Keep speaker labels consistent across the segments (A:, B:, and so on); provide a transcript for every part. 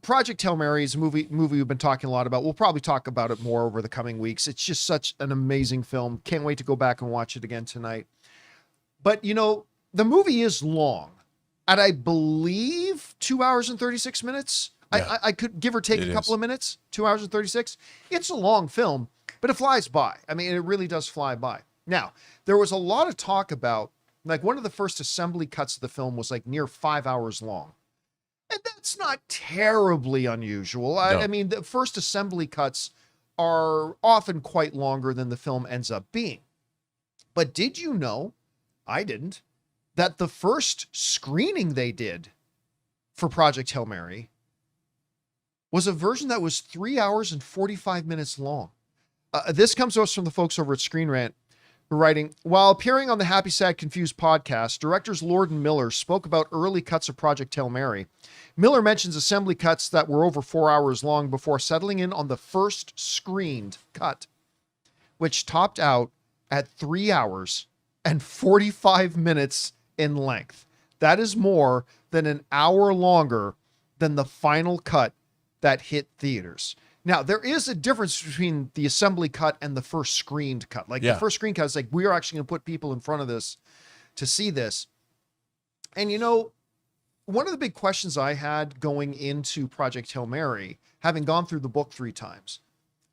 A: Project Hail Mary is a movie we've been talking a lot about. We'll probably talk about it more over the coming weeks. It's just such an amazing film. Can't wait to go back and watch it again tonight. But the movie is long, and I believe 2 hours and 36 minutes.
B: Yeah,
A: I could give or take
B: it
A: a couple
B: is.
A: of minutes. 2 hours and 36. It's a long film, but it flies by. I mean, it really does fly by. Now, there was a lot of talk about, like, one of the first assembly cuts of the film was like near 5 hours long. And that's not terribly unusual. I
B: No.
A: mean, the first assembly cuts are often quite longer than the film ends up being. But did you know, I didn't, that the first screening they did for Project Hail Mary was a version that was 3 hours and 45 minutes long? This comes to us from the folks over at Screen Rant, who are writing, while appearing on the Happy, Sad, Confused podcast, directors Lord and Miller spoke about early cuts of Project Hail Mary. Miller mentions assembly cuts that were over 4 hours long before settling in on the first screened cut, which topped out at 3 hours and 45 minutes in length. That is more than an hour longer than the final cut that hit theaters. Now, there is a difference between the assembly cut and the first screened cut. Like,
B: Yeah.
A: the first screen cut is like, we are actually going to put people in front of this to see this. And one of the big questions I had going into Project Hail Mary, having gone through the book 3 times,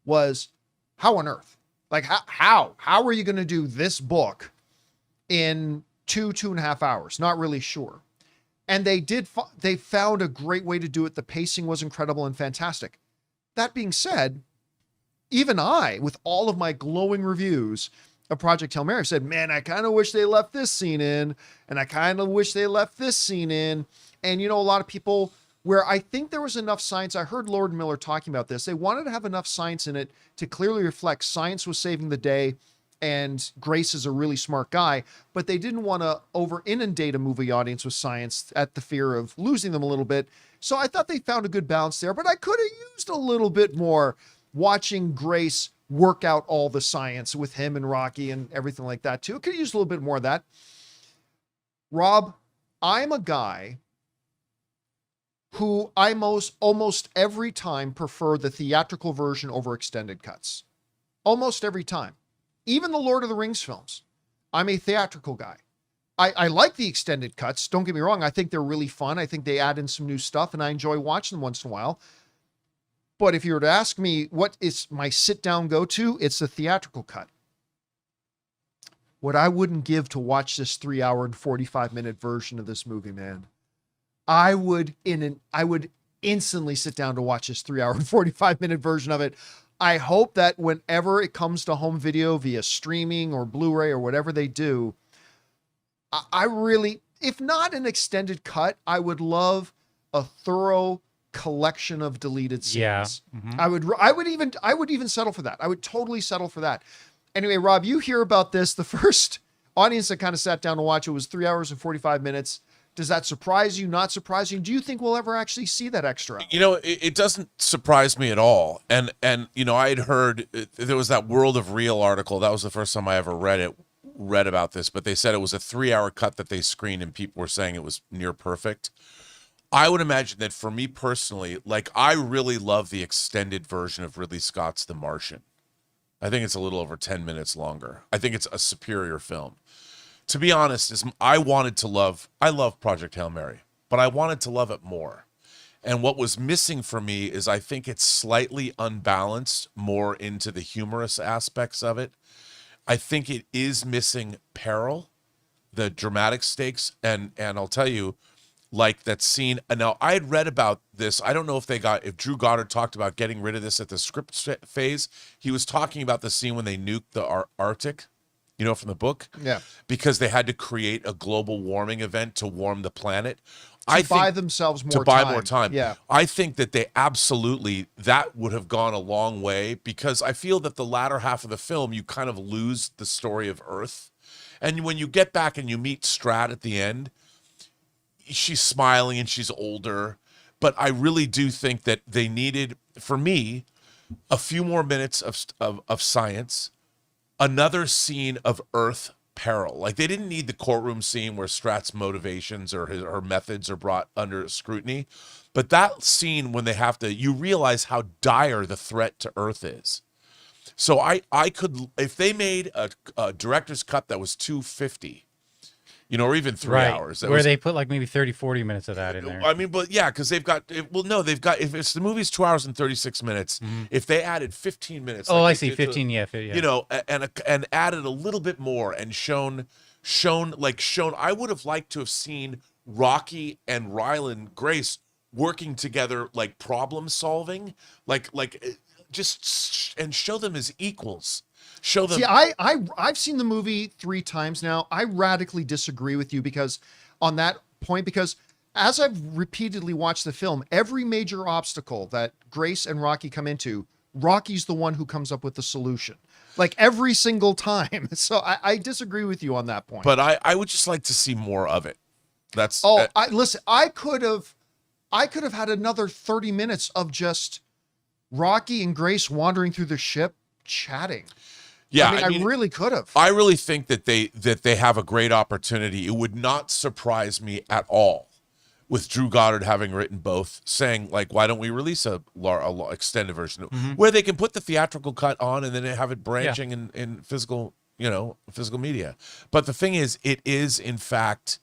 A: was how on earth? Like, how are you going to do this book in 2.5 hours? Not really sure. And they found a great way to do it. The pacing was incredible and fantastic. That being said, even I, with all of my glowing reviews of Project Hail Mary, said, man, I kind of wish they left this scene in, and I kind of wish they left this scene in. And, a lot of people, where I think there was enough science, I heard Lord Miller talking about this, they wanted to have enough science in it to clearly reflect science was saving the day, and Grace is a really smart guy, but they didn't want to over inundate a movie audience with science at the fear of losing them a little bit. So I thought they found a good balance there, but I could have used a little bit more watching Grace work out all the science with him and Rocky and everything like that too. I could have used a little bit more of that. Rob, I'm a guy who I almost every time prefer the theatrical version over extended cuts. Almost every time. Even the Lord of the Rings films, I'm a theatrical guy. I like the extended cuts. Don't get me wrong. I think they're really fun. I think they add in some new stuff, and I enjoy watching them once in a while. But if you were to ask me what is my sit-down go-to, it's the theatrical cut. What I wouldn't give to watch this 3 hour and 45-minute version of this movie, man. I would instantly sit down to watch this 3 hour and 45-minute version of it. I hope that whenever it comes to home video via streaming or Blu-ray or whatever they do, I really, if not an extended cut, I would love a thorough collection of deleted scenes.
C: Yeah.
B: Mm-hmm.
A: I would even settle for that. I would totally settle for that. Anyway, Rob, you hear about this. The first audience that kind of sat down to watch it was 3 hours and 45 minutes. Does that surprise you? Not surprise you? Do you think we'll ever actually see that extra?
B: It doesn't surprise me at all. And I had heard there was that World of Real article. That was the first time I ever read about this, but they said it was a 3 hour cut that they screened and people were saying it was near perfect. I would imagine that for me personally, like, I really love the extended version of Ridley Scott's The Martian. I think it's a little over 10 minutes longer. I think it's a superior film. To be honest, I love Project Hail Mary, but I wanted to love it more. And what was missing for me is I think it's slightly unbalanced more into the humorous aspects of it. I think it is missing peril, the dramatic stakes. And I'll tell you, like that scene. And now I had read about this. I don't know if Drew Goddard talked about getting rid of this at the script phase. He was talking about the scene when they nuked the Arctic, from the book.
A: Yeah.
B: Because they had to create a global warming event to warm the planet.
A: To buy themselves more time. Yeah.
B: I think that that would have gone a long way, because I feel that the latter half of the film, you kind of lose the story of Earth. And when you get back and you meet Strat at the end, she's smiling and she's older. But I really do think that they needed, for me, a few more minutes of science, another scene of Earth peril. Like, they didn't need the courtroom scene where Strat's motivations or her methods are brought under scrutiny. But that scene when they have to, you realize how dire the threat to Earth is. So I could, if they made a director's cut that was 250, or even 3 hours.
C: Where they put like maybe 30, 40 minutes of that in there.
B: I mean, but yeah, because they've got, they've got, if it's the movie's 2 hours and 36 minutes, if they added 15 minutes.
C: Oh, I see, 15, yeah.
B: And added a little bit more and shown, I would have liked to have seen Rocky and Ryland Grace working together, like problem solving, and show them as equals. Show them.
A: See, I've seen the movie 3 times now. I radically disagree with you because as I've repeatedly watched the film, every major obstacle that Grace and Rocky come into, Rocky's the one who comes up with the solution. Like every single time. So I disagree with you on that point.
B: But I would just like to see more of it. That's
A: listen, I could have had another 30 minutes of just Rocky and Grace wandering through the ship chatting.
B: Yeah,
A: I mean, I really could have.
B: I really think that they have a great opportunity. It would not surprise me at all with Drew Goddard having written both, saying like, why don't we release a extended version where they can put the theatrical cut on and then have it branching in physical, physical media. But the thing is, it is in fact,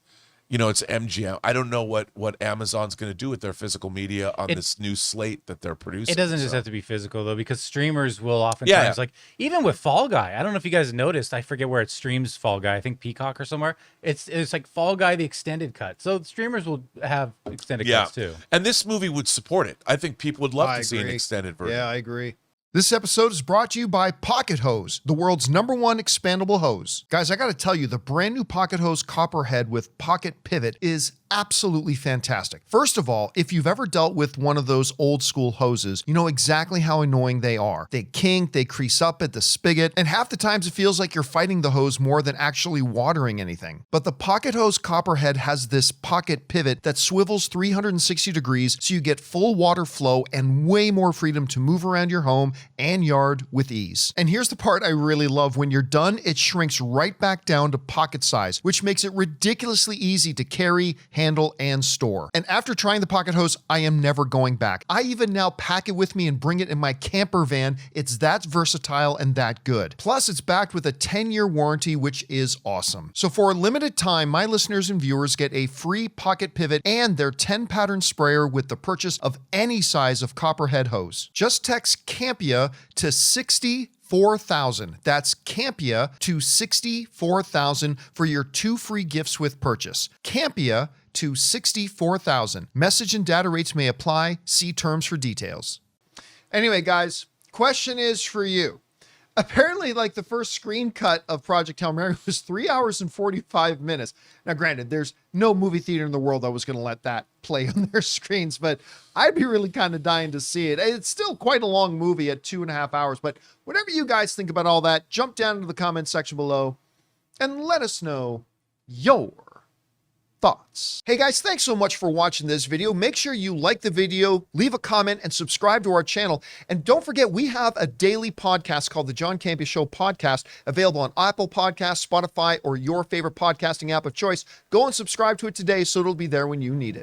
B: it's MGM. I don't know what Amazon's going to do with their physical media on this new slate that they're producing.
C: It doesn't just have to be physical, though, because streamers will oftentimes, like, even with Fall Guy, I don't know if you guys noticed, I forget where it streams Fall Guy, I think Peacock or somewhere. It's like Fall Guy, the extended cut. So streamers will have extended cuts, too.
B: And this movie would support it. I think people would love to see an extended version.
A: Yeah, I agree. This episode is brought to you by Pocket Hose, the world's #1 expandable hose. Guys, I got to tell you, the brand new Pocket Hose Copperhead with Pocket Pivot is absolutely fantastic. First of all, if you've ever dealt with one of those old school hoses, you know exactly how annoying they are. They kink, they crease up at the spigot, and half the times it feels like you're fighting the hose more than actually watering anything. But the Pocket Hose Copperhead has this pocket pivot that swivels 360 degrees so you get full water flow and way more freedom to move around your home and yard with ease. And here's the part I really love. When you're done, it shrinks right back down to pocket size, which makes it ridiculously easy to carry, handle, and store. And after trying the Pocket Hose, I am never going back. I even now pack it with me and bring it in my camper van. It's that versatile and that good. Plus, it's backed with a 10-year warranty, which is awesome. So for a limited time, my listeners and viewers get a free pocket pivot and their 10-pattern sprayer with the purchase of any size of Copperhead hose. Just text Campea to 64,000. That's Campea to 64,000 for your 2 free gifts with purchase. Campea to 64,000. Message and data rates may apply. See terms for details. Anyway, guys, question is for you. Apparently, like, the first screen cut of Project Hail Mary was 3 hours and 45 minutes. Now, granted, there's no movie theater in the world that was going to let that play on their screens, but I'd be really kind of dying to see it. It's still quite a long movie at 2.5 hours, but whatever you guys think about all that, jump down into the comment section below and let us know your thoughts. Hey guys, thanks so much for watching this video. Make sure you like the video, leave a comment, and subscribe to our channel. And don't forget, we have a daily podcast called the John Campea Show Podcast, available on Apple Podcasts, Spotify, or your favorite podcasting app of choice. Go and subscribe to it today so it'll be there when you need it.